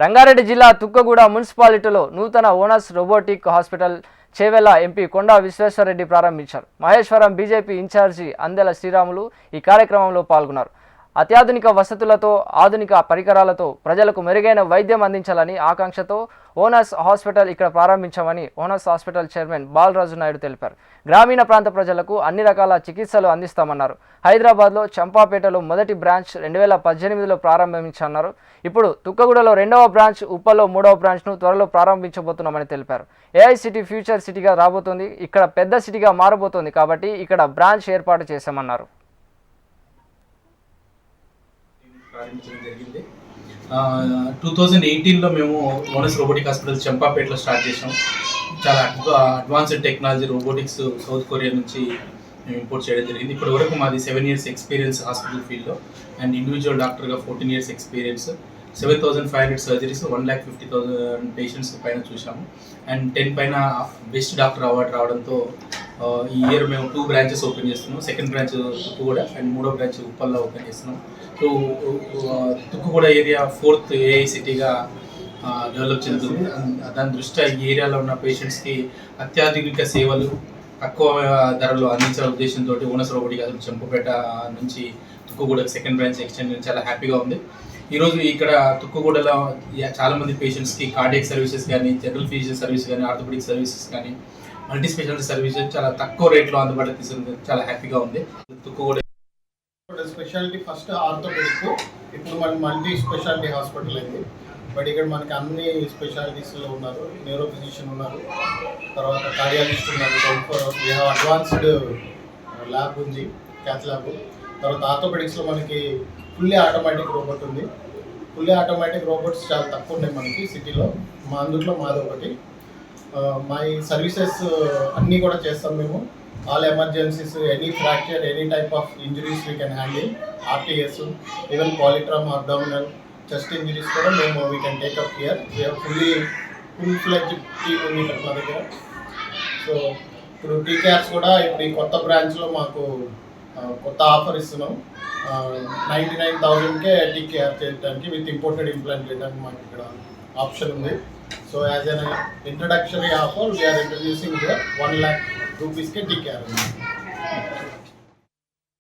రంగారెడ్డి జిల్లా తుక్కగూడ మున్సిపాలిటీలో నూతన Onus robotic hospital Chevella MP Konda Vishweshwar Reddy ప్రారంభించారు. మహేశ్వరం బీజేపీ ఇన్ఛార్జి అందెల శ్రీరాములు ఈ కార్యక్రమంలో పాల్గొన్నారు. అత్యాధునిక వసతులతో ఆధునిక పరికరాలతో ప్రజలకు మెరుగైన వైద్యం అందించాలని ఆకాంక్షతో ఓనస్ హాస్పిటల్ ఇక్కడ ప్రారంభించామని Onus hospital chairman Balaraju Naidu తెలిపారు. గ్రామీణ ప్రాంత ప్రజలకు అన్ని రకాల చికిత్సలు అందిస్తామన్నారు. హైదరాబాద్లో చంపాపేటలో మొదటి బ్రాంచ్ 2018లో ప్రారంభించన్నారు. ఇప్పుడు తుక్కగూడలో 2వ బ్రాంచ్, ఉప్పల్లో 3వ బ్రాంచ్ను త్వరలో ప్రారంభించబోతున్నామని తెలిపారు. ఏఐ సిటీ ఫ్యూచర్ సిటీగా రాబోతోంది, ఇక్కడ పెద్ద సిటీగా మారబోతోంది కాబట్టి ఇక్కడ బ్రాంచ్ ఏర్పాటు చేశామన్నారు. ప్రారంభించడం జరిగింది. 2018లో మేము ఓనస్ రోబోటిక్ హాస్పిటల్ చంపాపేటలో స్టార్ట్ చేసాం. చాలా advanced technology robotics south Korea నుంచి మేము ఇంపోర్ట్ చేయడం జరిగింది. ఇప్పటి వరకు మాది 7 years ఎక్స్పీరియన్స్ హాస్పిటల్ ఫీల్డ్లో అండ్ ఇండివిజువల్ డాక్టర్గా 14 years ఎక్స్పీరియన్స్. 7,500 సర్జరీస్, 1,50,000 పేషెంట్స్ పైన చూసాము అండ్ 10 పైన బెస్ట్ డాక్టర్ అవార్డు రావడంతో ఈ ఇయర్ మేము 2 branches ఓపెన్ చేస్తున్నాం. సెకండ్ బ్రాంచ్ తుక్కుగూడ అండ్ 3వ బ్రాంచ్ ఉప్పల్లో ఓపెన్ చేస్తున్నాం. So Tukkuguda area 4th AI సిటీగా డెవలప్ చెందుతుంది. దాని దృష్ట్యా ఈ ఏరియాలో ఉన్న పేషెంట్స్కి అత్యాధునిక సేవలు తక్కువ ధరలో అందించాల ఉద్దేశంతో ఓనస్ రోబోటిక్ హాస్పిటల్ చంపపేట నుంచి తుక్కుగూడ సెకండ్ బ్రాంచ్ ఎక్స్టెండ్ చాలా హ్యాపీగా ఉంది. ఈరోజు ఇక్కడ తుక్కుగూడలో చాలామంది పేషెంట్స్కి కార్డియాక్ సర్వీసెస్ కానీ, జనరల్ ఫిజిషియన్ సర్వీస్ కానీ, ఆర్థోపెడిక్ సర్వీసెస్ కానీ, మల్టీ స్పెషాలిటీ సర్వీసెస్ చాలా తక్కువ రేట్లో అందుబాటులో తీసుకుంది. చాలా హ్యాపీగా ఉంది. తుక్కుగూడ స్పెషాలిటీ ఫస్ట్ ఆర్థోపెడిక్, ఇప్పుడు మనకి మల్టీ స్పెషాలిటీ హాస్పిటల్ అయింది. బట్ ఇక్కడ మనకి అన్ని స్పెషాలిటీస్లో ఉన్నారు. న్యూరో ఫిజిషియన్ ఉన్నారు, తర్వాత కార్డియాలజిస్ట్ ఉన్నారు, అడ్వాన్స్డ్ ల్యాబ్ ఉంది, క్యాత్ ల్యాబ్. తర్వాత ఆర్థోపెడిక్స్లో మనకి ఫుల్లీ ఆటోమేటిక్ రోబోట్ ఉంది. ఫుల్లీ ఆటోమేటిక్ రోబోట్స్ చాలా తక్కువ ఉన్నాయి మనకి సిటీలో. అందులో మాది ఒకటి. మా సర్వీసెస్ అన్నీ కూడా చేస్తాం మేము. All emergencies, any fracture, any type of injuries we can handle. RTS, even polytrauma, abdominal, chest injuries కూడా మేము we can take up here. Full fledged team ఉంది ఇక్కడ మా దగ్గర. సో ఇప్పుడు టీకేఆర్స్ కూడా ఇప్పుడు ఈ కొత్త బ్రాంచ్లో మాకు కొత్త ఆఫర్ ఇస్తున్నాం. 99,000కే టీకేఆర్ చేయడానికి విత్ ఇంపోర్టెడ్ ఇంప్లాంట్ చేయడానికి మాకు ఇక్కడ ఆప్షన్ ఉంది. So as an introductory offer we're introducing 1 lakh rupees కే టీకేఆర్ ఉంది.